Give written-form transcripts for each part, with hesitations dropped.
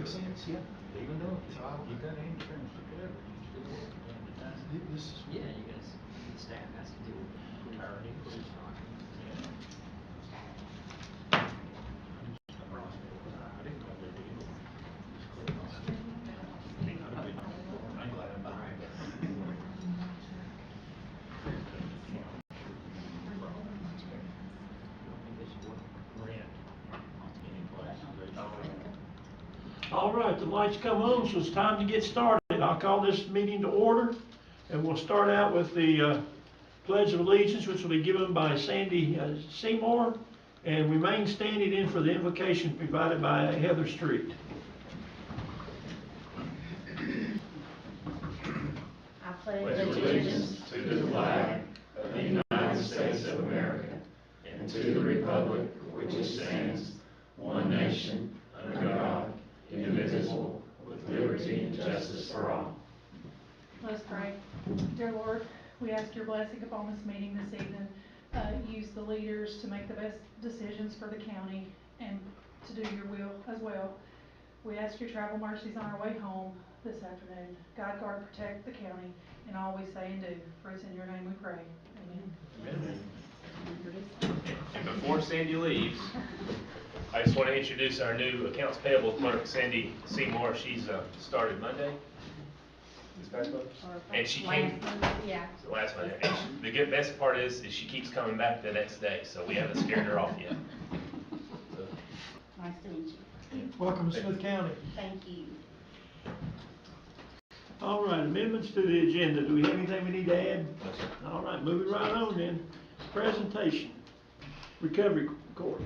makes sense, yeah, even though, you got insurance or whatever, you still work. This is. Yeah, you guys, the staff has to deal with retiree increase. I didn't know they did. I'm glad I'm behind. All right, the lights come on, so it's time to get started. I'll call this meeting to order, and we'll start out with the Pledge of Allegiance, which will be given by Sandy Seymour, and remain standing in for the invocation provided by Heather Street. I pledge allegiance to the flag of the United States of America and to the republic for which it stands, one nation, under God, indivisible, with liberty and justice for all. Let's pray. Dear Lord, we ask your blessing upon this meeting this evening. Use the leaders to make the best decisions for the county and to do your will as well. We ask your travel mercies on our way home this afternoon. God, guard, protect the county in all we say and do. For it's in your name we pray. Amen. And before Sandy leaves, I just want to introduce our new accounts payable clerk, Sandy Seymour. She's started Monday. This past month? And she came Yeah. last Monday. And the best part is she keeps coming back the next day, so we haven't scared her off yet. So. Nice to meet you. Welcome to Smyth County. Thank you. All right, amendments to the agenda. Do we have anything we need to add? All right, moving right on then. Presentation. Recovery Court.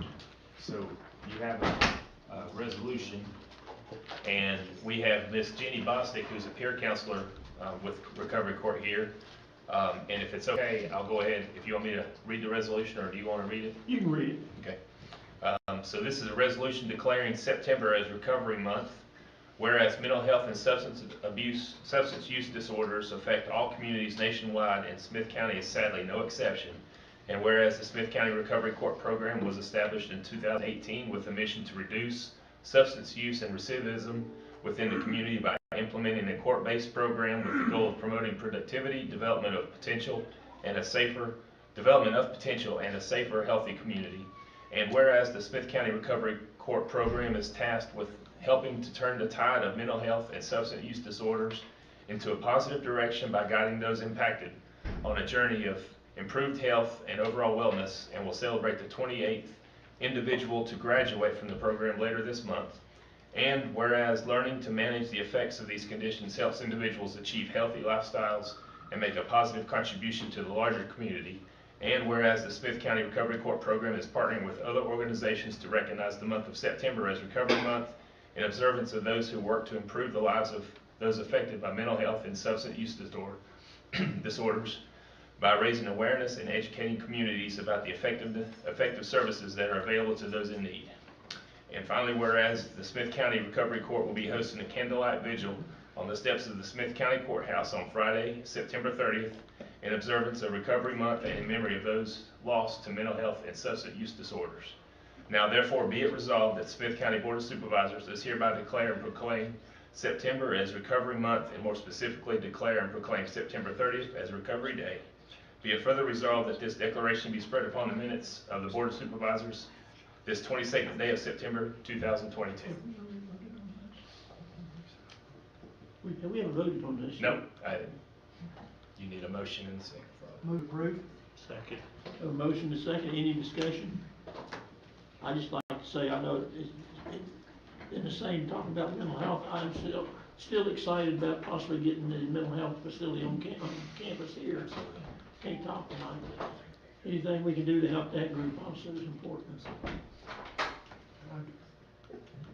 So you have a resolution, and we have Miss Jenny Bostic, who's a peer counselor with Recovery Court here. And if it's okay, I'll go ahead, if you want me to read the resolution, or do you want to read it? You can read it. Okay. So this is a resolution declaring September as Recovery Month, whereas mental health and substance use disorders affect all communities nationwide, and Smyth County is sadly no exception. And whereas the Smyth County Recovery Court Program was established in 2018 with a mission to reduce substance use and recidivism within the community by implementing a court-based program with the goal of promoting productivity, development of potential, and a safer, healthy community. And whereas the Smyth County Recovery Court Program is tasked with helping to turn the tide of mental health and substance use disorders into a positive direction by guiding those impacted on a journey of improved health and overall wellness, and will celebrate the 28th individual to graduate from the program later this month. And whereas learning to manage the effects of these conditions helps individuals achieve healthy lifestyles and make a positive contribution to the larger community. And whereas the Smyth County Recovery Court Program is partnering with other organizations to recognize the month of September as Recovery Month in observance of those who work to improve the lives of those affected by mental health and substance use disorders by raising awareness and educating communities about the effective services that are available to those in need. And finally, whereas the Smyth County Recovery Court will be hosting a candlelight vigil on the steps of the Smyth County Courthouse on Friday, September 30th, in observance of Recovery Month and in memory of those lost to mental health and substance use disorders. Now therefore be it resolved that Smyth County Board of Supervisors does hereby declare and proclaim September as Recovery Month, and more specifically declare and proclaim September 30th as Recovery Day. Be it further resolved that this declaration be spread upon the minutes of the Board of Supervisors this 22nd day of September 2022. We haven't voted on this. No, you need a motion and a second. Move approved. Second. A motion to second. Any discussion? I just like to say, I know in the same talking about mental health, I'm still excited about possibly getting the mental health facility on campus here. Can't talk tonight, but anything we can do to help that group also is important.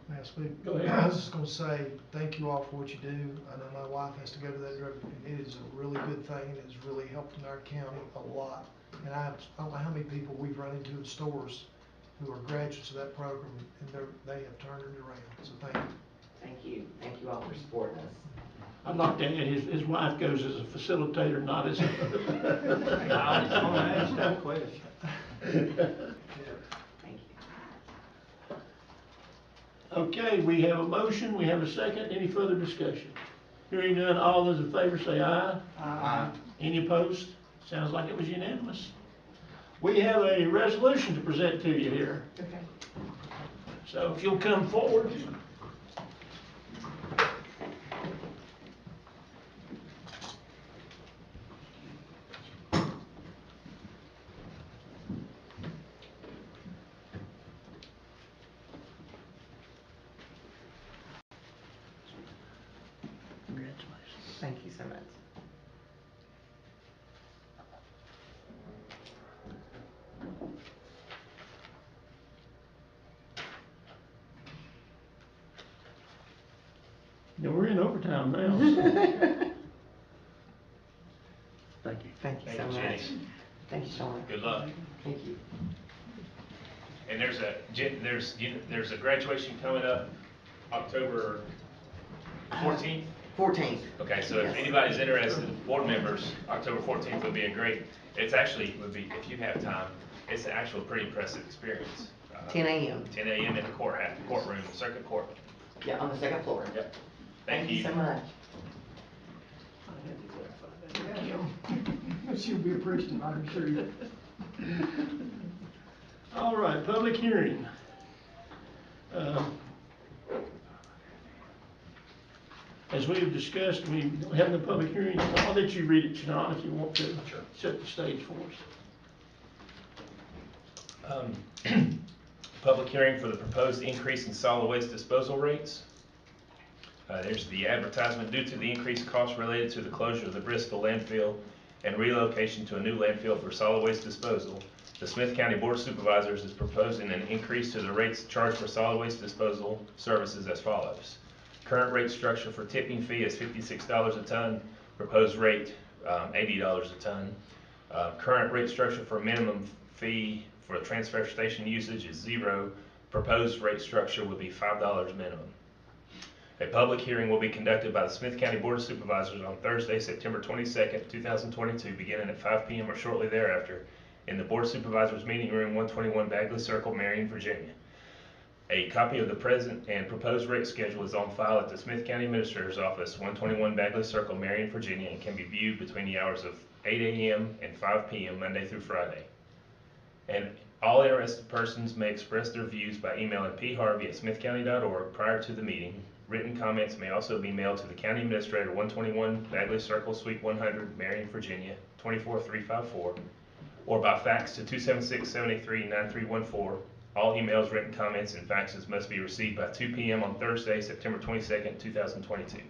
May I speak? Go ahead. I was just going to say thank you all for what you do. I know my wife has to go to that drug, and it is a really good thing, and it's really helped in our county a lot. And I don't know how many people we've run into in stores who are graduates of that program, and they have turned it around. So thank you. Thank you. Thank you all for supporting us. I'd like to add his wife goes as a facilitator, not as a. I was going to ask that question. Thank you. Okay, we have a motion, we have a second, any further discussion? Hearing none, all those in favor say aye. Aye. Any opposed? Sounds like it was unanimous. We have a resolution to present to you here, Okay. so if you'll come forward. Congratulations. Thank you so much. Yeah, we're in overtime now. Thank you. Thank you so Thank you, much. Jenny. Thank you, Sean. Good luck. Thank you. And there's a graduation coming up October 14th. 14th. Okay, so if Yes. anybody's interested, board members, October 14th would be a great, it's actually, would be, if you have time, it's an actual pretty impressive experience. 10 a.m. 10 a.m. in the courtroom, circuit court. Yeah, on the second floor. Yep. Thank you so much. I had to clarify that. She'll be appreciative, I'm sure. All right, public hearing. As we have discussed, we have the public hearing. I'll let you read it, Sean, if you want to. Sure. Set the stage for us. Public hearing for the proposed increase in solid waste disposal rates. There's the advertisement. Due to the increased costs related to the closure of the Bristol landfill and relocation to a new landfill for solid waste disposal, the Smyth County Board of Supervisors is proposing an increase to the rates charged for solid waste disposal services as follows. Current rate structure for tipping fee is $56 a ton. Proposed rate, $80 a ton. Current rate structure for minimum fee for transfer station usage is 0. Proposed rate structure would be $5 minimum. A public hearing will be conducted by the Smyth County Board of Supervisors on Thursday, September 22nd, 2022, beginning at 5 p.m. or shortly thereafter in the Board of Supervisors Meeting Room 121 Bagley Circle, Marion, Virginia. A copy of the present and proposed rate schedule is on file at the Smyth County Administrator's Office, 121 Bagley Circle, Marion, Virginia, and can be viewed between the hours of 8 a.m. and 5 p.m. Monday through Friday. And all interested persons may express their views by emailing pharvey@smithcounty.org prior to the meeting. Written comments may also be mailed to the County Administrator, 121 Bagley Circle, Suite 100, Marion, Virginia, 24354, or by fax to 276-783-9314. All emails, written comments, and faxes must be received by 2 p.m. on Thursday, September 22nd, 2022.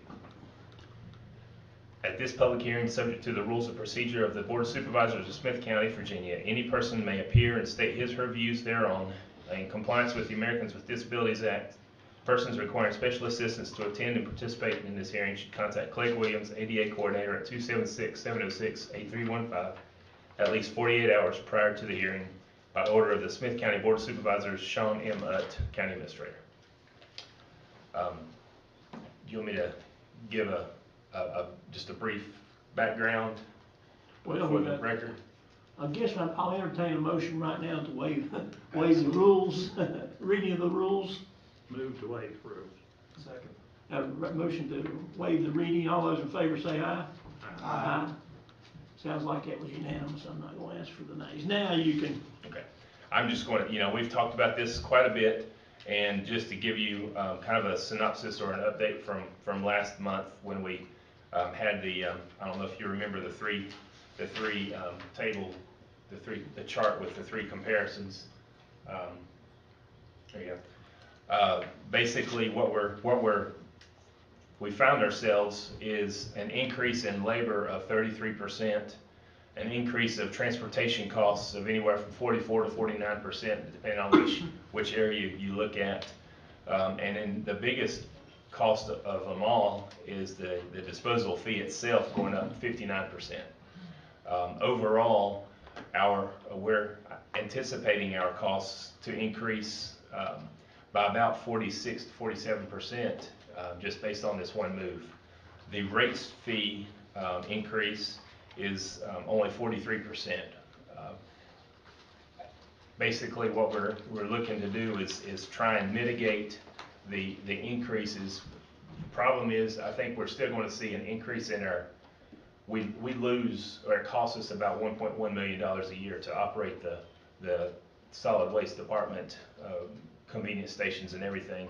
At this public hearing, subject to the rules of procedure of the Board of Supervisors of Smyth County, Virginia, any person may appear and state his or her views thereon in compliance with the Americans with Disabilities Act. Persons requiring special assistance to attend and participate in this hearing should contact Clegg Williams, ADA Coordinator, at 276-706-8315 at least 48 hours prior to the hearing by order of the Smyth County Board of Supervisors, Sean M. Utt, County Administrator. Do you want me to give just a brief background Well, for the record? I guess I'll entertain a motion right now to waive the rules, reading of the rules. Move to waive rules. Second. Have a motion to waive the reading. All those in favor say aye. Aye. Sounds like that was unanimous. I'm not gonna ask for the nays. Now you can. Okay. I'm just going to, we've talked about this quite a bit, and just to give you kind of a synopsis or an update from last month when we had the, I don't know if you remember the chart with the three comparisons. There you go. Basically we found ourselves is an increase in labor of 33%, an increase of transportation costs of anywhere from 44 to 49%, depending on which area you look at. And then the biggest cost of them all is the disposal fee itself going up 59%. Overall, we're anticipating our costs to increase by about 46 to 47%, just based on this one move. The rates fee increase is only 43%. Basically, what we're looking to do is try and mitigate the increases. Problem is, I think we're still gonna see an increase in our, we lose, or it costs us about $1.1 million a year to operate the solid waste department, convenience stations and everything.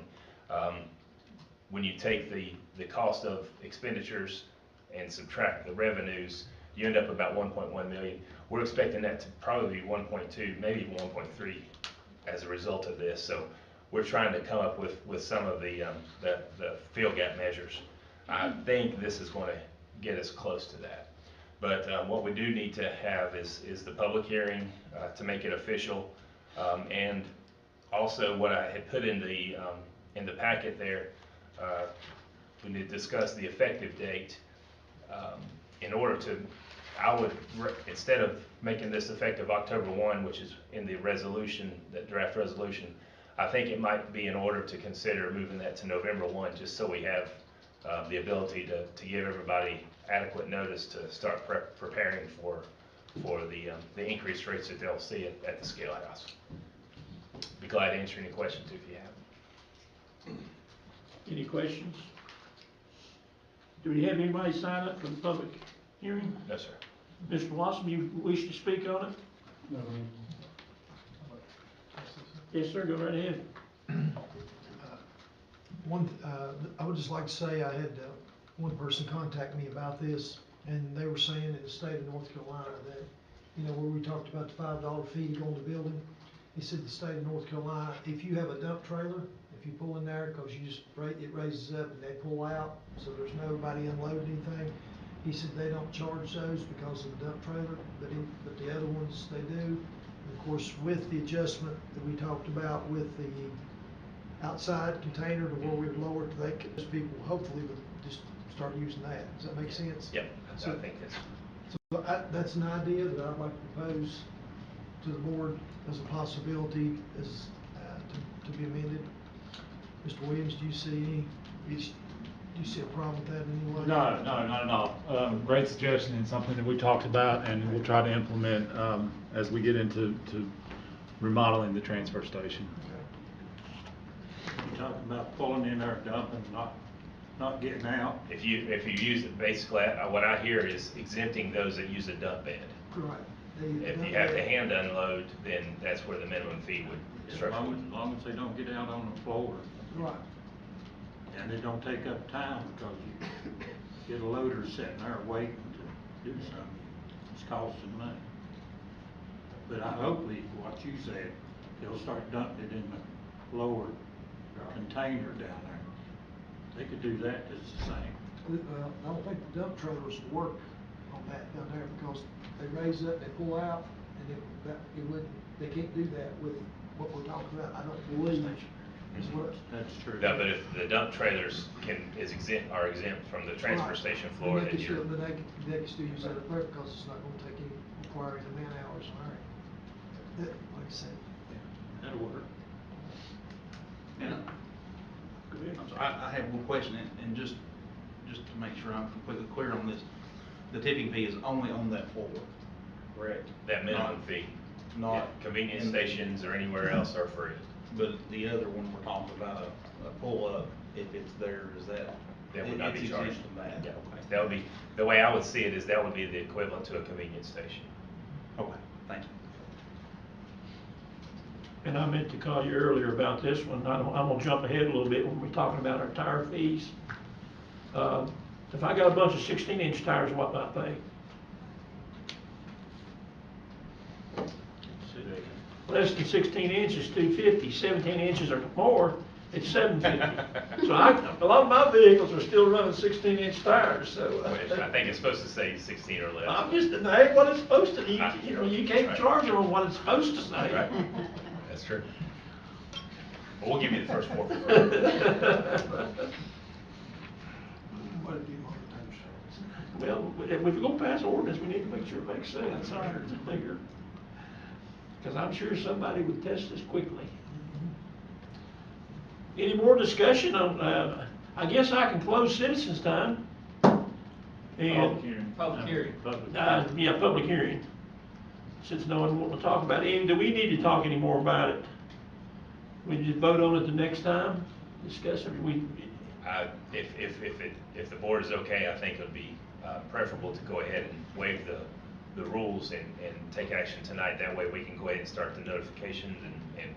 When you take the cost of expenditures and subtract the revenues, you end up about 1.1 million. We're expecting that to probably be 1.2, maybe even 1.3 as a result of this. So we're trying to come up with some of the fill gap measures. I think this is going to get us close to that. But what we do need to have is the public hearing to make it official, and also what I had put in the packet there. We need to discuss the effective date. In order to, instead of making this effective October 1, which is in the resolution, that draft resolution, I think it might be in order to consider moving that to November 1, just so we have the ability to give everybody adequate notice to start preparing for the increased rates that they'll see at the scale house. Be glad to answer any questions if you have. Any questions? Do we have anybody sign up for the public hearing? No, sir. Mr. Blossom, you wish to speak on it? No. Yes, sir, go right ahead. I would just like to say I had one person contact me about this, and they were saying in the state of North Carolina that, you know, where we talked about the $5 fee to go in the building, he said the state of North Carolina, if you have a dump trailer, if you pull in there, because you just, it raises up and they pull out, so there's nobody unloading anything. He said they don't charge those because of the dump trailer, but the other ones they do. And of course, with the adjustment that we talked about with the outside container to where we'd lower it, those people hopefully would just start using that. Does that make sense? Yep, I think that's. So that's an idea that I'd like to propose to the board as a possibility as, to be amended. Mr. Williams, do you see a problem with that in any way? No, not at all. Great suggestion and something that we talked about and we'll try to implement, as we get into remodeling the transfer station. You talking about pulling in there, dumping, not getting out? If you use it, basically, what I hear is exempting those that use a dump bed. Right. If you have to hand unload, then that's where the minimum fee would As structure. long as they don't get out on the floor. Right. And they don't take up time, because you get a loader sitting there waiting to do something, it's costing money. But I hope what you said, they'll start dumping it in the lower container down there. They could do that just the same. Well, I don't think the dump trailers work on that down there because they raise up, they pull out, and they can't do that with what we're talking about. I don't believe is what. That's true. No, but if the dump trailers are exempt from the transfer Right. station floor, Then then you're. But they can still use that up there because it's not gonna take any, require any man hours, all right. Like I said. That'll work. And Go ahead. I'm sorry, I have one question, and just to make sure I'm completely clear on this, the tipping fee is only on that floor, correct? That minimum fee. Not. Yeah, convenience stations or anywhere else are free. But the other one, we're talking about a pull-up, if it's there, is that? That would not be it's charged. exempt from that? Yeah, Okay. that would be, the way I would see it is that would be the equivalent to a convenience station. Okay, thank you. And I meant to call you earlier about this one. I'm gonna jump ahead a little bit when we're talking about our tire fees. If I got a bunch of 16-inch tires, what do I pay? Less than 16 inches, $250. 17 inches or more, it's $750. So a lot of my vehicles are still running 16-inch tires, so. I think it's supposed to say 16 or less. I'm just denying what it's supposed to, you know, you can't Right. charge them on what it's supposed to say. Right, that's true. But we'll give you the first 4 for free. What if you want to time shows? Well, if we go past ordinance, we need to make sure it makes sense. Because I'm sure somebody would test this quickly. Any more discussion on, I guess I can close citizens' time. And, Public hearing. yeah, public hearing. Since no one wants to talk about it, do we need to talk any more about it? We just vote on it the next time? discuss it, we, If the board is okay, I think it would be preferable to go ahead and waive the rules and take action tonight. That way we can go ahead and start the notifications and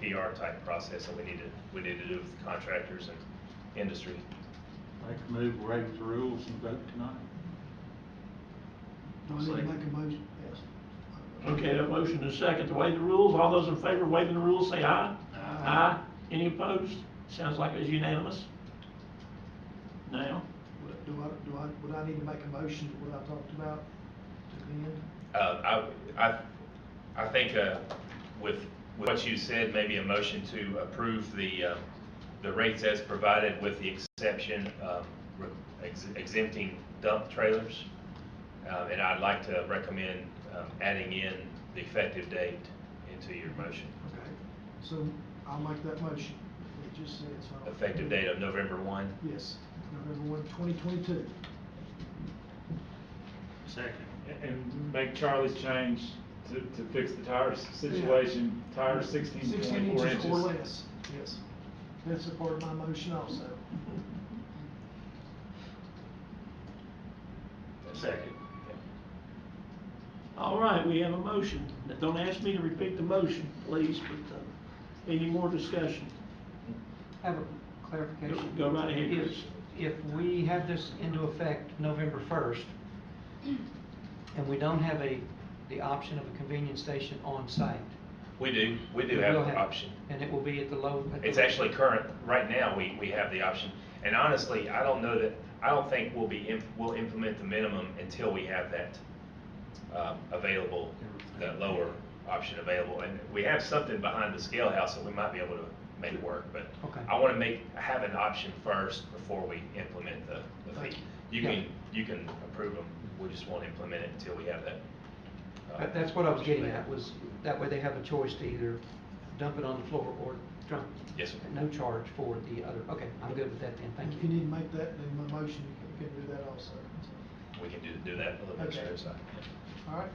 PR type process that we need to do with the contractors and industry. Make a move, waive the rules and vote tonight. Do I need to make a motion? Yes. okay, a motion and a second to waive the rules. All those in favor of waiving the rules, say aye. Aye. Any opposed? Sounds like it's unanimous. Now, Would I need to make a motion to what I talked about to the end? I think with what you said, maybe a motion to approve the rates as provided with the exception of exempting dump trailers. And I'd like to recommend adding in the effective date into your motion. Okay, so I'll make that motion. It just said so. Effective date of November 1. Yes, November 1, 2022. Second. And make Charlie's change to fix the tire situation, tires 16 to 16 24 inches or inches. less, yes. That's a part of my motion also. Second. all right, we have a motion. Now, don't ask me to repeat the motion, please, but any more discussion? Have a clarification. Go right ahead, Chris. If we have this into effect November 1st, and we don't have the option of a convenience station on site. We do we have will the option. And it will be at the low. It's actually current, right now, we have the option. And honestly, I don't think we'll implement the minimum until we have that available, that lower option available. And we have something behind the scale house that we might be able to make work, but Okay. I want to have an option first before we implement the fee. You can approve them, we just won't implement it until we have that. That's what I was getting at, was that way they have a choice to either dump it on the floor or dump. Yes, sir. At no charge for the other. Okay, I'm good with that then, thank If you. you need to make that in my motion, you can do that also. We can do that a little bit Okay. later. So. All right?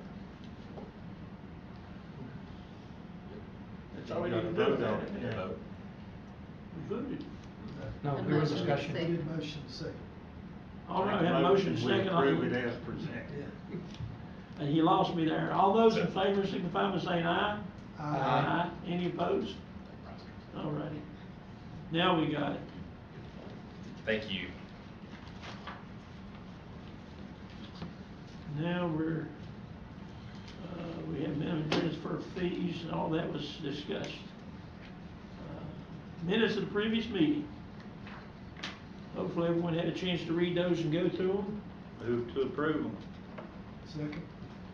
That's all we You need to gotta do. vote on it, yeah. Vote. We voted. No, And we were in motion discussion. We did motion second. All right, we have a motion We second. approve it as presented. Yeah. And he lost me there. All those in favor signify by saying aye. Aye. Any opposed? All righty. Now we got it. Thank you. Now we have minimum transfer fees and all that was discussed. Minutes of the previous meeting. Hopefully everyone had a chance to read those and go through them. Move to approve them. Second.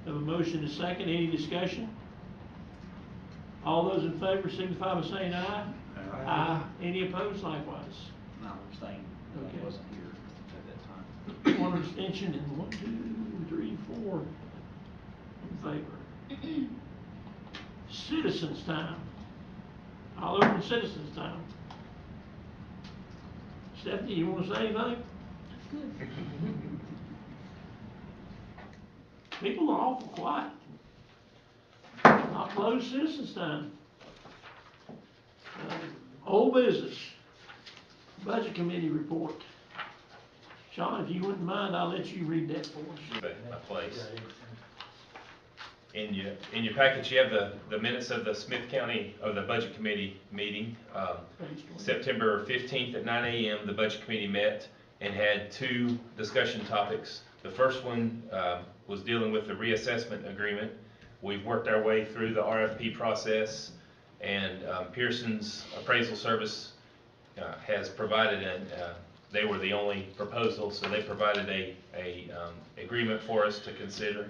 Have a motion and second, any discussion? All those in favor signify by saying aye. Aye. Any opposed likewise? No, abstain. Okay. I wasn't here at that time. One abstention and 1, 2, 3, 4 in favor. Citizens time. I'll open citizens time. Stephanie, you wanna say anything? People are awful quiet. I'll close citizens time. Old business. Budget committee report. Sean, if you wouldn't mind, I'll let you read that for us. My place. In your package, you have the minutes of the Smyth County, of the Budget Committee meeting. September 15th at 9 a.m., the Budget Committee met and had 2 discussion topics. The first one was dealing with the reassessment agreement. We've worked our way through the RFP process, and Pearson's appraisal service has provided they were the only proposal, so they provided a agreement for us to consider.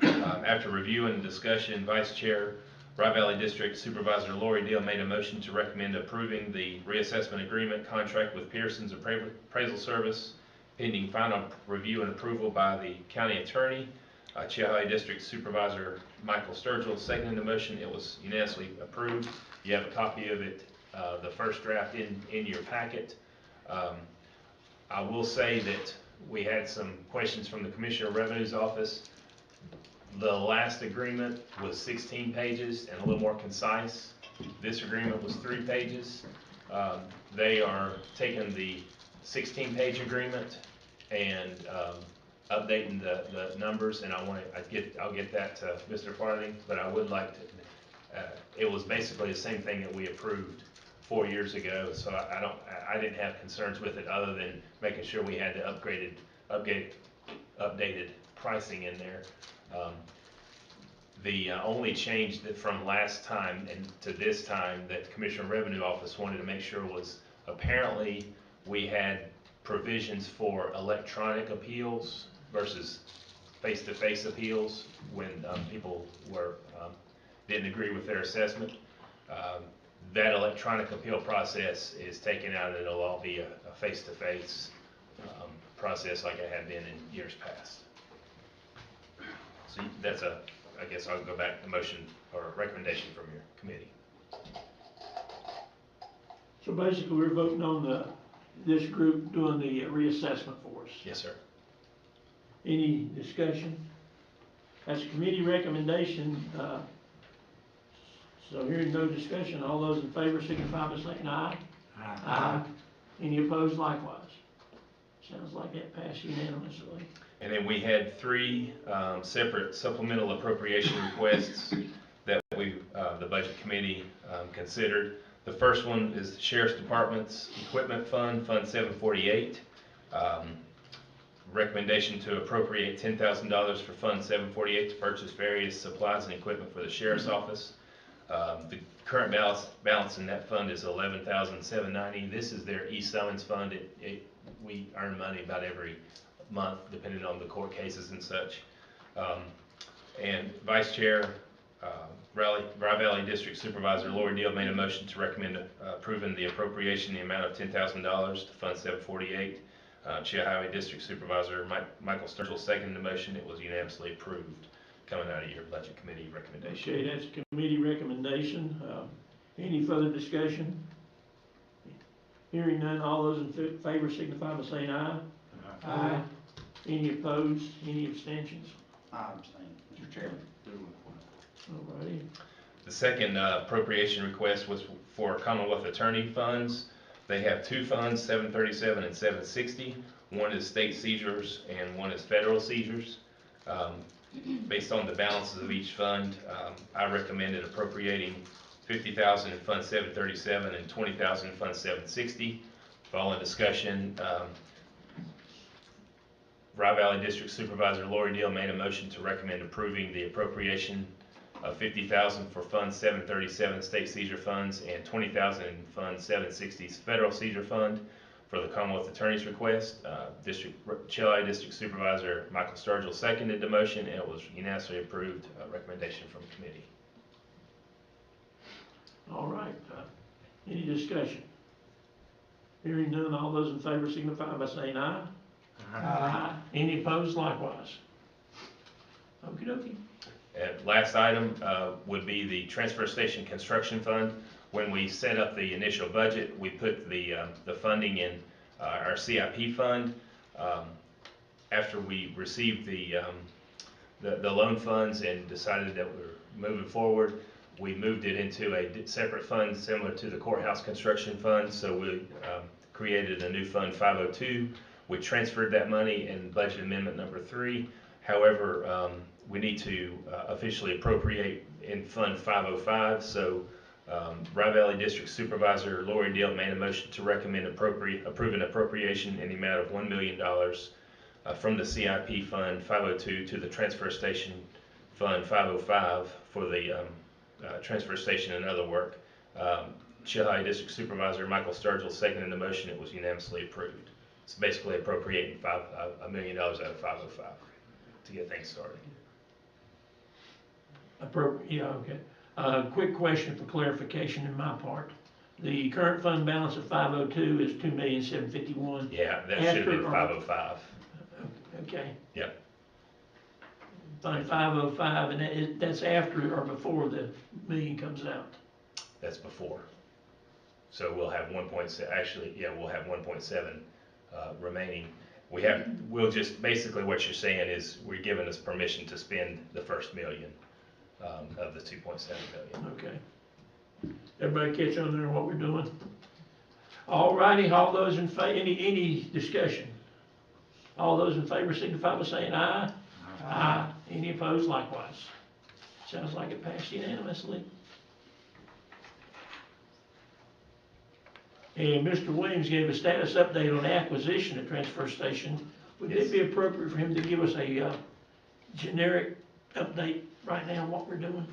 After review and discussion, Vice Chair, Rye Valley District Supervisor Lori Dale made a motion to recommend approving the reassessment agreement contract with Pearson's appraisal service, pending final review and approval by the county attorney. Chiahawaii District Supervisor Michael Sturgill seconded the motion. It was unanimously approved. You have a copy of it, the first draft in your packet. I will say that we had some questions from the Commissioner of Revenue's office. The last agreement was 16 pages and a little more concise. This agreement was 3 pages. They are taking the 16-page agreement and updating the numbers, and I'll get that to Mr. Farthing, but I would like to, it was basically the same thing that we approved 4 years ago, so I didn't have concerns with it other than making sure we had the updated pricing in there. The only change that from last time and to this time that Commissioner Revenue Office wanted to make sure was, apparently we had provisions for electronic appeals versus face-to-face appeals when people didn't agree with their assessment. That electronic appeal process is taken out, and it'll all be a face-to-face process like it had been in years past. So that's I guess I'll go back to motion or recommendation from your committee. So basically, we're voting on this group doing the reassessment for us. Yes, sir. Any discussion? That's a committee recommendation, so hearing no discussion, all those in favor signify by saying aye. Aye. Any opposed likewise? Sounds like that passed unanimously. And then we had 3 separate supplemental appropriation requests that the Budget Committee considered. The first one is the Sheriff's Department's Equipment Fund, Fund 748. Recommendation to appropriate $10,000 for Fund 748 to purchase various supplies and equipment for the Sheriff's Office. The current balance in that fund is $11,790. This is their e-summons fund. We earn money about every month, depending on the court cases and such. And Vice Chair, Rye Valley District Supervisor Lori Deal made a motion to recommend approving the appropriation in the amount of $10,000 to Fund 748. Chia Highway District Supervisor Michael Sturgill seconded the motion. It was unanimously approved, coming out of your Budget Committee recommendation. Okay, that's a committee recommendation. Any further discussion? Hearing none, all those in favor signify by saying aye. Aye. Any opposed? Any abstentions? I abstain, Mr. Chairman. All righty. The second appropriation request was for Commonwealth Attorney funds. They have 2 funds, 737 and 760. One is state seizures and one is federal seizures. Based on the balances of each fund, I recommended appropriating $50,000 in Fund 737 and $20,000 in Fund 760. Following discussion, Rye Valley District Supervisor Lori Deal made a motion to recommend approving the appropriation of $50,000 for Fund 737 State Seizure Funds and $20,000 in Fund 760's Federal Seizure Fund for the Commonwealth Attorney's request. Chia District Supervisor Michael Sturgill seconded the motion, and it was unanimously approved. Recommendation from committee. All right. Any discussion? Hearing none, all those in favor signify by saying aye. Aye. Any opposed likewise? Okie dokie. Last item would be the Transfer Station Construction Fund. When we set up the initial budget, we put the funding in our CIP fund. After we received the loan funds and decided that we were moving forward, we moved it into a separate fund similar to the courthouse construction fund. So we created a new fund 502. We transferred that money in budget amendment number 3. However, we need to officially appropriate in Fund 505. So Rye Valley District Supervisor Lori Deal made a motion to recommend approving appropriation in the amount of $1 million from the CIP Fund 502 to the Transfer Station Fund 505 for the transfer station and other work. Chia District Supervisor Michael Sturgill seconded the motion. It was unanimously approved. It's basically appropriating $1 million out of 505 to get things started. Yeah, okay. Quick question for clarification in my part. The current fund balance of 502 is $2,751,000. Yeah, that should have been 505. Okay. Yep. Fund 505, and that's after or before the million comes out? That's before. So we'll have 1.7. Actually, yeah, we'll have 1.7 remaining. We'll just basically what you're saying is we're giving us permission to spend the first $1 million of the $2.7 million. Okay. Everybody catch on there what we're doing? All righty, all those in any discussion? All those in favor signify by saying aye. Aye. Any opposed likewise? Sounds like it passed unanimously. And Mr. Williams gave a status update on the acquisition at transfer station. Would it be appropriate for him to give us a generic update right now on what we're doing?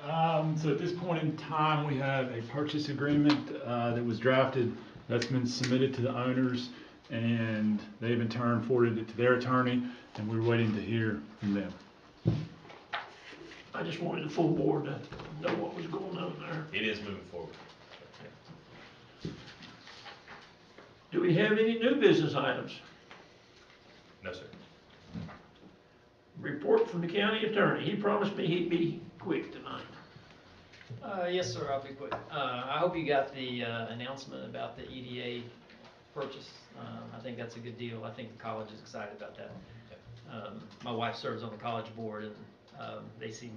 So at this point in time, we have a purchase agreement that was drafted, that's been submitted to the owners, and they've in turn forwarded it to their attorney, and we're waiting to hear from them. I just wanted the full board to know what was going on there. It is moving forward. Do we have any new business items? No, sir. Report from the county attorney. He promised me he'd be quick tonight. Yes, sir, I'll be quick. I hope you got the announcement about the EDA purchase. I think that's a good deal. I think the college is excited about that. My wife serves on the college board, and they seem,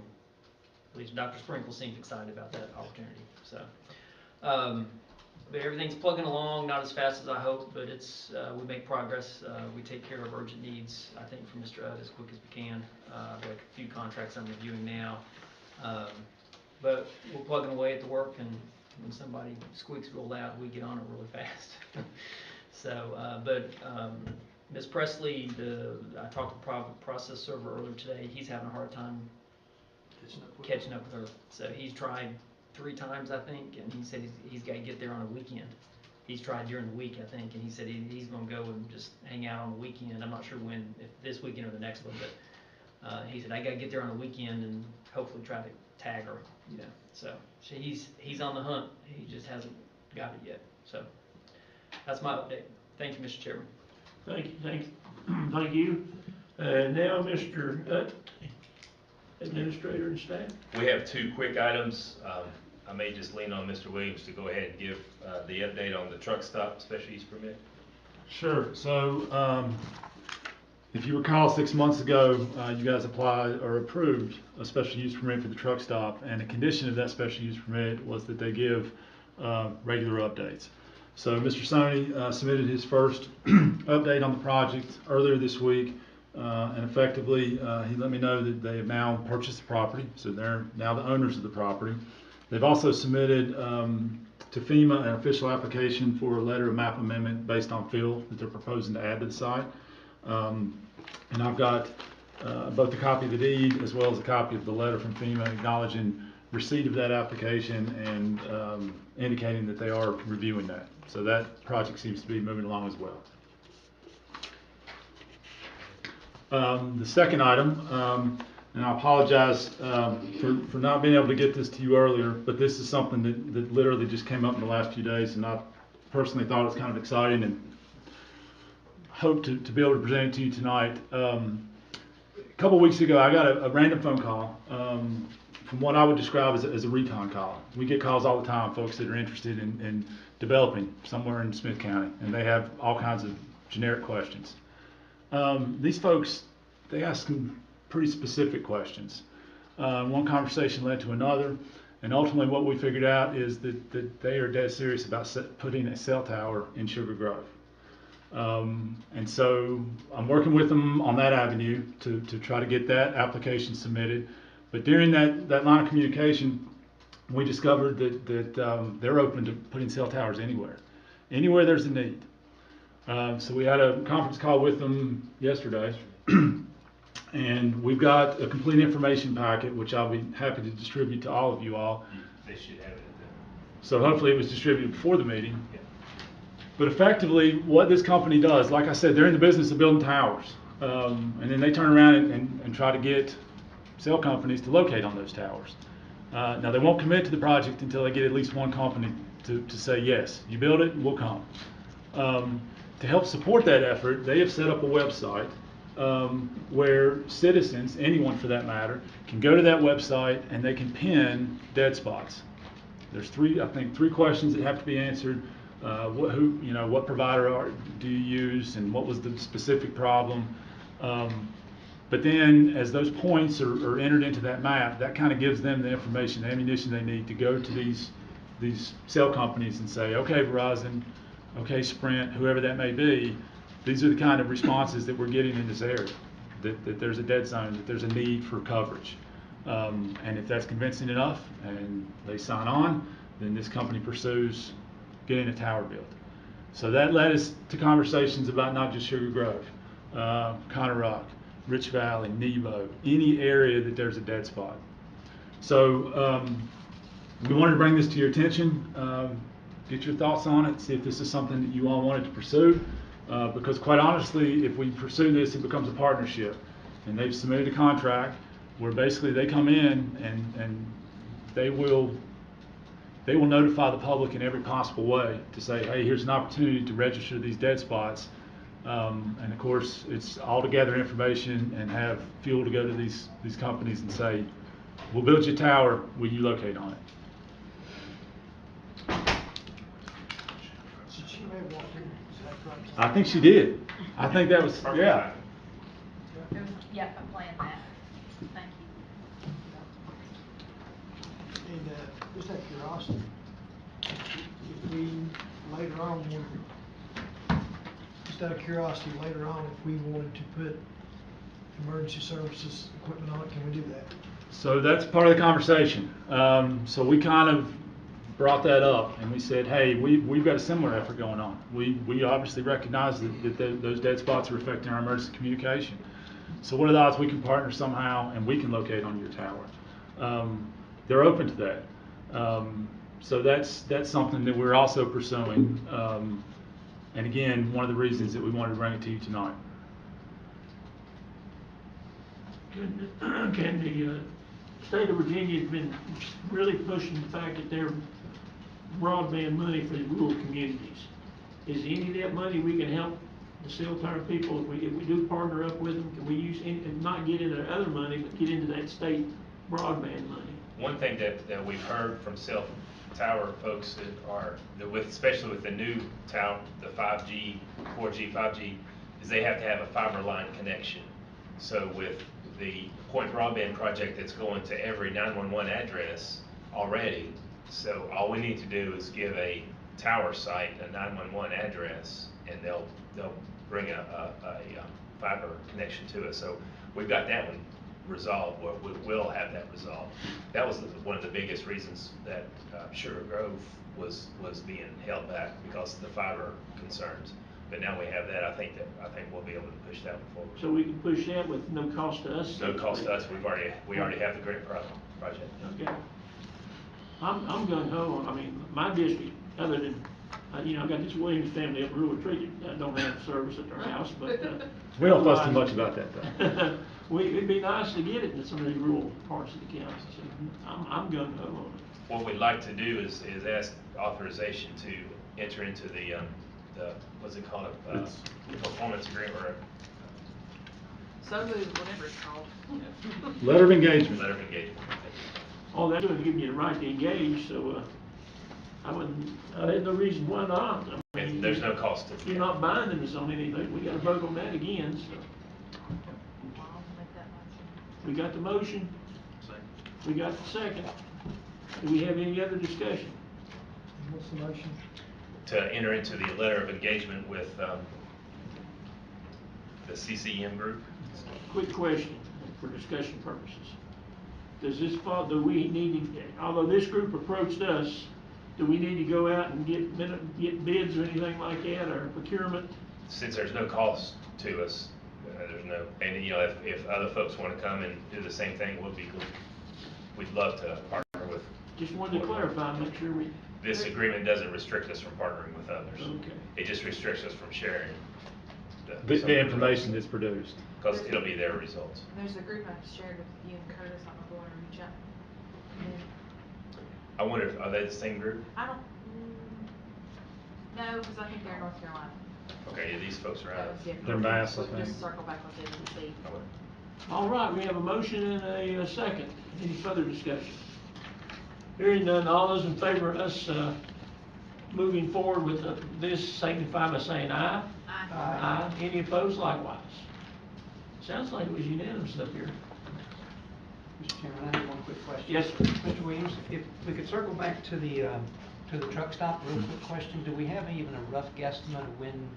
at least Dr. Sprinkle seems excited about that opportunity. So, but everything's plugging along, not as fast as I hoped, but it's we make progress. We take care of urgent needs, I think, for Mr. Udd as quick as we can. I've got a few contracts I'm reviewing now. But we're plugging away at the work, and when somebody squeaks real loud, we get on it really fast. So, Ms. Presley, I talked to the process server earlier today. He's having a hard time catching up with her. So he's tried 3 times, I think, and he said he's got to get there on a weekend. He's tried during the week, I think, and he said he's going to go and just hang out on the weekend. I'm not sure when, if this weekend or the next one, but he said I got to get there on the weekend and hopefully try to tag her, you know. So he's on the hunt. He just hasn't got it yet. So that's my update. Thank you, Mr. Chairman. Thank you. Now, Mr. Administrator and staff. We have 2 quick items. I may just lean on Mr. Williams to go ahead and give the update on the truck stop special use permit. Sure. So, if you recall, 6 months ago, you guys applied or approved a special use permit for the truck stop, and a condition of that special use permit was that they give regular updates. So Mr. Sony submitted his first update on the project earlier this week, and effectively he let me know that they have now purchased the property, so they're now the owners of the property. They've also submitted to FEMA an official application for a letter of map amendment based on fill that they're proposing to add to the site. And I've got both a copy of the deed as well as a copy of the letter from FEMA acknowledging receipt of that application and indicating that they are reviewing that. So that project seems to be moving along as well. The second item, and I apologize for not being able to get this to you earlier, but this is something that literally just came up in the last few days, and I personally thought it was kind of exciting and hope to be able to present it to you tonight. A couple weeks ago, I got a random phone call from what I would describe as a recon call. We get calls all the time, folks that are interested in developing somewhere in Smyth County, and they have all kinds of generic questions. These folks, they ask some pretty specific questions. One conversation led to another, and ultimately what we figured out is that they are dead serious about putting a cell tower in Sugar Grove. And so I'm working with them on that avenue to try to get that application submitted. But during that line of communication, we discovered that they're open to putting cell towers anywhere there's a need. So we had a conference call with them yesterday, and we've got a complete information packet, which I'll be happy to distribute to all of you all. They should have it. So hopefully it was distributed before the meeting. Yeah. But effectively, what this company does, like I said, they're in the business of building towers. And then they turn around and try to get cell companies to locate on those towers. Now, they won't commit to the project until they get at least one company to say, yes, you build it, we'll come. To help support that effort, they have set up a website where citizens, anyone for that matter, can go to that website and they can pin dead spots. There's I think three questions that have to be answered. What provider do you use, and what was the specific problem? But then, as those points are entered into that map, that kind of gives them the information, the ammunition they need to go to these these cell companies and say, okay, Verizon, okay, Sprint, whoever that may be, these are the kind of responses that we're getting in this area, that there's a dead zone, that there's a need for coverage. And if that's convincing enough and they sign on, then this company pursues getting a tower built. So that led us to conversations about not just Sugar Grove, Conner Rock, Rich Valley, Nebo, any area that there's a dead spot. So we wanted to bring this to your attention, get your thoughts on it, see if this is something that you all wanted to pursue. Because quite honestly, if we pursue this, it becomes a partnership. And they've submitted a contract where basically they come in and they will notify the public in every possible way to say, hey, here's an opportunity to register these dead spots. And of course, it's all to gather information and have fuel to go to these companies and say, we'll build you a tower, will you locate on it? Did she may have walked in? Is that correct? I think she did. I think that was, yeah. Yep, I'm playing that. Thank you. And just out of curiosity, if we later on just out of curiosity, later on, if we wanted to put emergency services equipment on it, can we do that? So that's part of the conversation. So we kind of brought that up and we said, hey, we've got a similar effort going on. We obviously recognize that those dead spots are affecting our emergency communication. So what are the odds we can partner somehow and we can locate on your tower? They're open to that. So that's something that we're also pursuing. And again, one of the reasons that we wanted to bring it to you tonight. Can the state of Virginia has been really pushing the fact that their broadband money for the rural communities. Is any of that money we can help the cell tower people, if we do partner up with them, can we use, not get into other money, but get into that state broadband money? One thing that we've heard from cell tower folks that are, especially with the new tower, the 5G, 4G, 5G, is they have to have a fiber line connection. So with the point broadband project that's going to every 911 address already, so all we need to do is give a tower site a 911 address and they'll bring a fiber connection to us. So we've got that one resolved, or we will have that resolved. That was one of the biggest reasons that Sugar Grove was being held back, because of the fiber concerns. But now we have that, I think we'll be able to push that one forward. So we can push that with no cost to us? No cost to us, we already have the grant project. Okay. I'm gung ho. I mean, my district, other than, I got this Williams family up in Rural Retreat that don't have service at their house, but. We don't fuss too much about that though. It'd be nice to get it in some of these rural parts of the county. So I'm gung ho on it. What we'd like to do is ask authorization to enter into the what's it called, the performance agreement, or So moved, whatever it's called. Letter of engagement. letter of engagement. All that's doing is giving you the right to engage, so, I had no reason why not. I mean, And there's no cost to. You're not binding us on anything. We gotta vote on that again, so. I'll make that motion. We got the motion, Second. we got the second. Do we have any other discussion? What's the motion? To enter into the letter of engagement with the CCM group. Quick question for discussion purposes. Does this fall, do we need to, although this group approached us, do we need to go out and get bids or anything like that, or procurement? Since there's no cost to us, there's no, and if other folks want to come and do the same thing, we'd love to partner with. Just wanted to clarify, make sure we. This agreement doesn't restrict us from partnering with others. Okay. It just restricts us from sharing The information that's produced. because it'll be their results. There's a group I've shared with you and Curtis, I'm gonna go and reach out. I wonder are they the same group? I don't, no, because I think they're in North Carolina. Okay, yeah, these folks are That out was of. different. They're Mass, I We'll think. just circle back with them and see. All right, we have a motion and a second. Any further discussion? Hearing none, all those in favor of us moving forward with this signify by saying aye. Aye. Aye. Any opposed likewise? Sounds like it was unanimous up here. Mr. Chairman, I have one quick question. Yes, sir. Mr. Williams, if we could circle back to the to the truck stop, real quick question, do we have even a rough guesstimate of when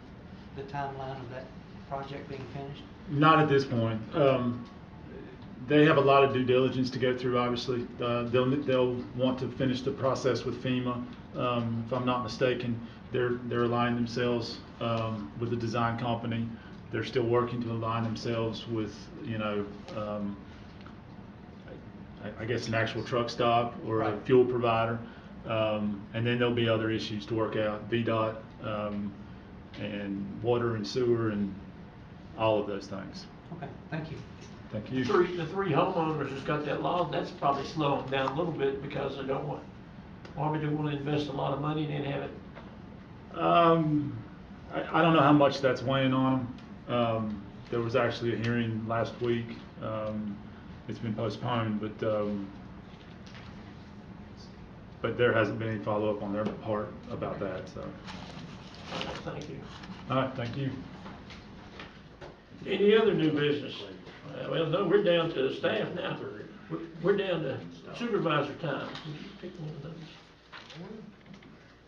the timeline of that project being finished? Not at this point. They have a lot of due diligence to go through, obviously. They'll want to finish the process with FEMA. If I'm not mistaken, they're aligning themselves with the design company. They're still working to align themselves with, I guess an actual truck stop or a Right. fuel provider. And then there'll be other issues to work out, VDOT, and water and sewer and all of those things. Okay, thank you. Thank you. The three homeowners that's got that law, that's probably slowing down a little bit because they don't want, why would they want to invest a lot of money and then have it? I don't know how much that's weighing on them. There was actually a hearing last week. It's been postponed, but there hasn't been any follow-up on their part about that, so. Thank you. All right, thank you. Any other new business? Well, no, we're down to staff now. We're down to supervisor time. Would you pick one of those?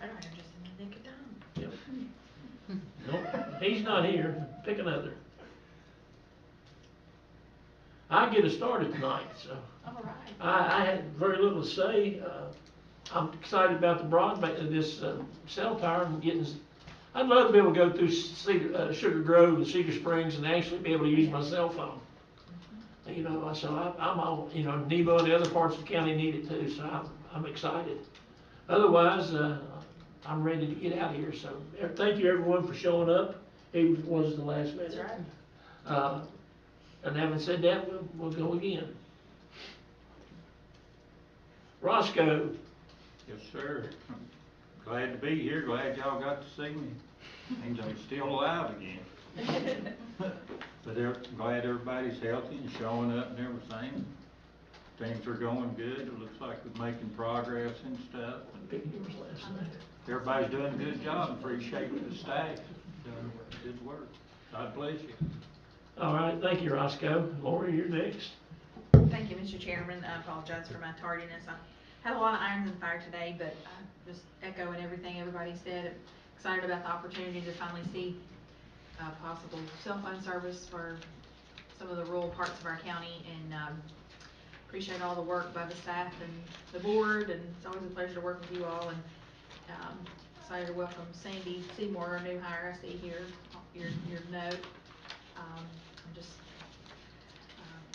I don't know, just in the nick of time. Yep. Nope, he's not here. Pick another. I get us started tonight, so. All right. I had very little to say. I'm excited about the broadband, this cell tower and getting, I'd love to be able to go through Sugar Grove and Cedar Springs and actually be able to use my cell phone. So I'm all, Nebo and the other parts of the county need it too, so I'm excited. Otherwise, I'm ready to get out of here, so thank you everyone for showing up, even if it was the last minute. That's right. And having said that, we'll go again. Roscoe. Yes, sir. Glad to be here, glad y'all got to see me. Means I'm still alive again. But glad everybody's healthy and showing up and everything. Things are going good, it looks like we're making progress and stuff. I picked yours last night. Everybody's doing a good job, appreciate the staff, doing good work. God bless you. All right, thank you, Roscoe. Lori, you're next. Thank you, Mr. Chairman. I apologize for my tardiness. I had a lot of irons in the fire today, but just echoing everything everybody said. Excited about the opportunity to finally see possible cell phone service for some of the rural parts of our county, and appreciate all the work by the staff and the board, and it's always a pleasure to work with you all, and excited to welcome Sandy Seymour, our new hire. I see here your note. I just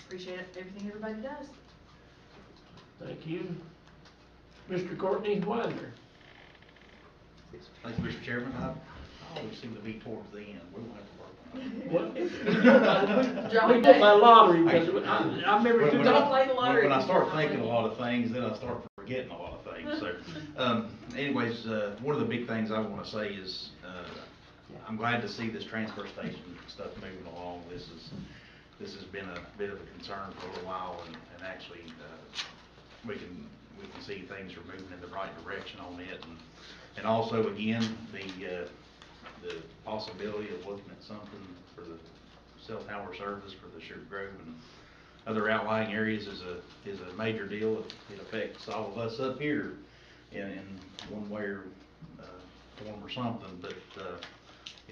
appreciate everything everybody does. Thank you. Mr. Courtney Widener. Thank you, Mr. Chairman. I always seem to be towards the end. We won't have to work on it. Well, we go by lottery, because I remember two Don't play the lottery. When I start thinking a lot of things, then I start forgetting a lot of things. So, anyways, one of the big things I want to say is I'm glad to see this transfer station stuff moving along. This has been a bit of a concern for a little while, and actually we can see things are moving in the right direction on it, and also again the possibility of looking at something for the cell tower service for the Sugar Grove and other outlying areas is a major deal. It affects all of us up here in one way or form or something, but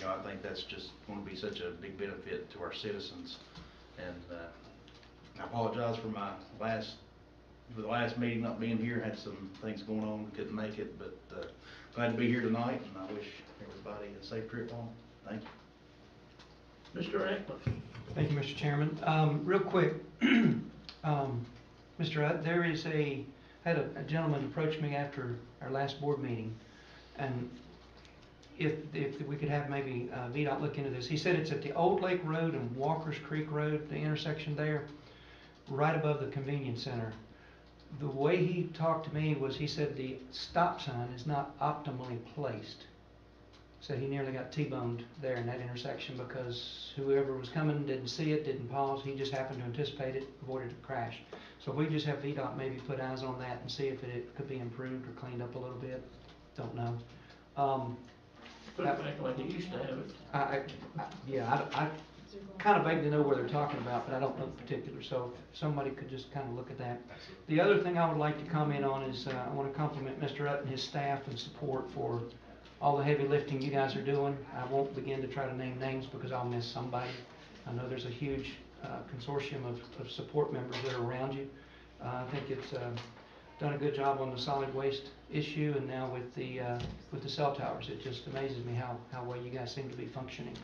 I think that's just going to be such a big benefit to our citizens. And I apologize for the last meeting not being here. Had some things going on, couldn't make it, but glad to be here tonight, and I wish everybody a safe trip home. Thank you. Mr. Ackman. Thank you, Mr. Chairman. Real quick, there is had a gentleman approach me after our last board meeting, and if we could have maybe VDOT look into this. He said it's at the Old Lake Road and Walker's Creek Road, the intersection there, right above the convenience center. The way he talked to me was, he said the stop sign is not optimally placed. Said he nearly got T-boned there in that intersection because whoever was coming didn't see it, didn't pause. He just happened to anticipate it, avoided a crash. So if we just have VDOT maybe put eyes on that and see if it could be improved or cleaned up a little bit. Don't know. Put it back like it used to have it. kind of vaguely know where they're talking about, but I don't know the particular, so if somebody could just kind of look at that. The other thing I would like to comment on is, I want to compliment Mr. Utt and his staff and support for all the heavy lifting you guys are doing. I won't begin to try to name names because I'll miss somebody. I know there's a huge consortium of support members that are around you. I think it's done a good job on the solid waste issue, and now with the cell towers. It just amazes me how well you guys seem to be functioning.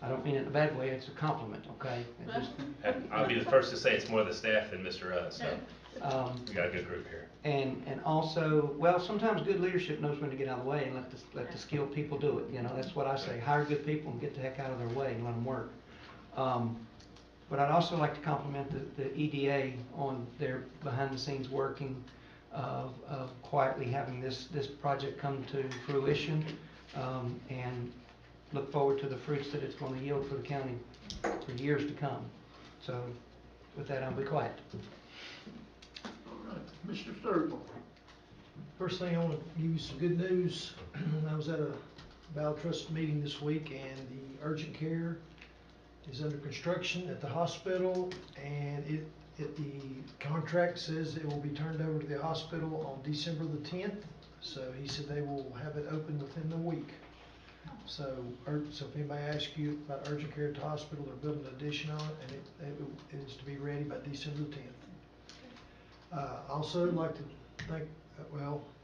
I don't mean it in a bad way, it's a compliment, okay? It just, I'll be the first to say it's more the staff than Mr. So we got a good group here. and also, well, sometimes good leadership knows when to get out of the way and let the skilled people do it. You know, that's what I say. Hire good people and get the heck out of their way and let them work. But I'd also like to compliment the EDA on their behind-the-scenes working of quietly having this project come to fruition, and look forward to the fruits that it's going to yield for the county for years to come. So with that, I'll be quiet. All right, Mr. Sturgill. First thing, I want to give you some good news. I was at a Battle Trust meeting this week, and the urgent care is under construction at the hospital, and the contract says it will be turned over to the hospital on December the 10th. So he said they will have it open within the week. So if anybody asks you about urgent care at the hospital, they're building an addition on it, and it is to be ready by December the 10th. Also, I'd like to thank,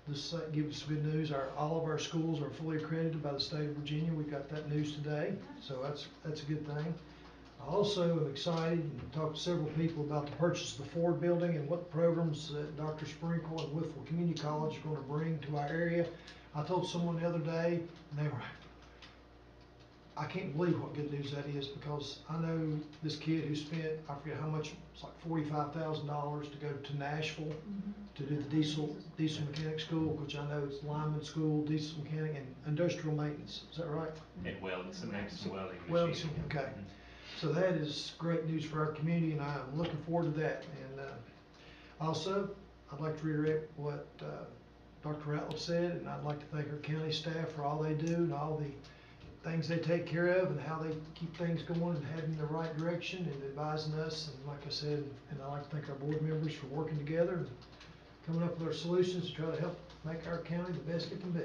this gives good news. All of our schools are fully accredited by the state of Virginia. We got that news today, so that's a good thing. I also am excited and talked to several people about the purchase of the Ford building and what programs that Dr. Sprinkle and Whitfield Community College are going to bring to our area. I told someone the other day, and I can't believe what good news that is, because I know this kid who spent, I forget how much, it's like $45,000 to go to Nashville to do the diesel mechanic school, which I know it's lineman school, diesel mechanic, and industrial maintenance. Is that right? And welding, some welding Well, machine. okay. So that is great news for our community, and I'm looking forward to that. And also, I'd like to reiterate what Dr. Ratliff said, and I'd like to thank our county staff for all they do and all the things they take care of and how they keep things going and heading in the right direction and advising us. And like I said, and I'd like to thank our board members for working together and coming up with our solutions to try to help make our county the best it can be.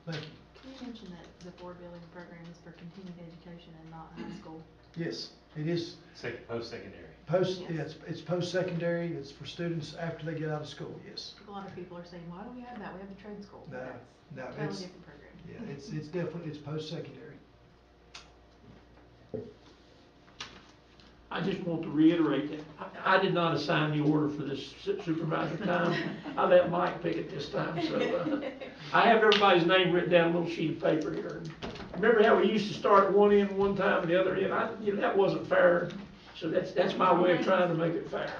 Thank you. Can you mention that the Ford building program is for continuing education and not high school? Yes, it is. Post-secondary. Yeah, it's post-secondary. It's for students after they get out of school, yes. A lot of people are saying, why don't we have that? We have the trade school. No, no, That's a totally it's, different program. yeah, it's definitely, it's post-secondary. I just want to reiterate that I did not assign the order for this supervisor time. I let Mike pick it this time, so I have everybody's name written down on a little sheet of paper here. Remember how we used to start at one end one time and the other end? That wasn't fair, so that's my way of trying to make it fair.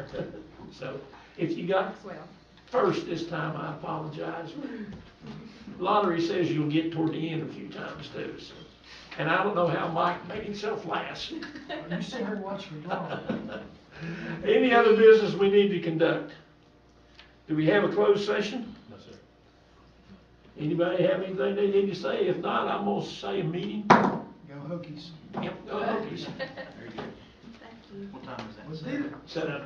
So if you got first this time, I apologize. Lottery says you'll get toward the end a few times too, so. And I don't know how Mike made himself last. You sit here and watch me draw. Any other business we need to conduct? Do we have a closed session? No, sir. Anybody have anything they need to say? If not, I'm gonna say a meeting. Go Hokies. Yep, go Hokies. Thank you. What time is that? Let's do it. Set up.